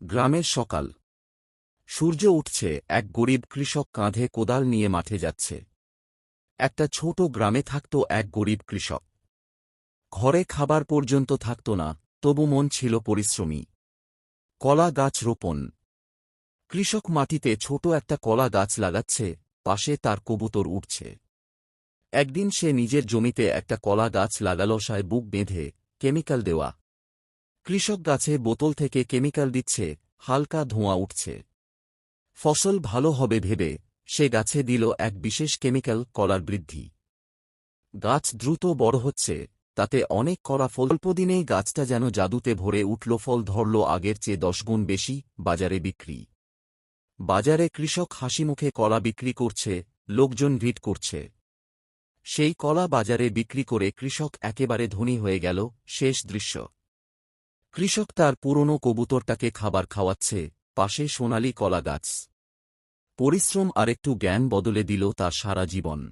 গ্রামের সকাল। সূর্য উঠছে, এক গরিব কৃষক কাঁধে কোদাল নিয়ে মাঠে যাচ্ছে। একটা ছোট গ্রামে থাকত এক গরিব কৃষক। ঘরে খাবার পর্যন্ত থাকত না, তবু মন ছিল পরিশ্রমী। কলা গাছ রোপণ। কৃষক মাটিতে ছোট একটা কলা গাছ লাগাচ্ছে, পাশে তার কবুতর উঠছে। একদিন সে নিজের জমিতে একটা কলা গাছ লাগাল, সায় বুক বেঁধে, কেমিক্যাল দেওয়া। কৃষক গাছে বোতল থেকে কেমিক্যাল দিচ্ছে, হালকা ধোঁয়া উঠছে। ফসল ভালো হবে ভেবে সে গাছে দিল এক বিশেষ কেমিক্যাল, কলার বৃদ্ধি। গাছ দ্রুত বড় হচ্ছে, তাতে অনেক কলা ফল। অল্প দিনেই গাছটা যেন জাদুতে ভরে উঠল, ফল ধরল আগের চেয়ে 10 গুণ বেশি। বাজারে বিক্রি। বাজারে কৃষক হাসিমুখে কলা বিক্রি করছে, লোকজন ভিড় করছে। সেই কলা বাজারে বিক্রি করে কৃষক একেবারে ধনী হয়ে গেল। শেষ দৃশ্য। কৃষক তার পুরনো কবুতরটাকে খাবার খাওয়াচ্ছে, পাশে সোনালি কলা গাছ। পরিশ্রম আর একটু জ্ঞান বদলে দিল তার সারা জীবন।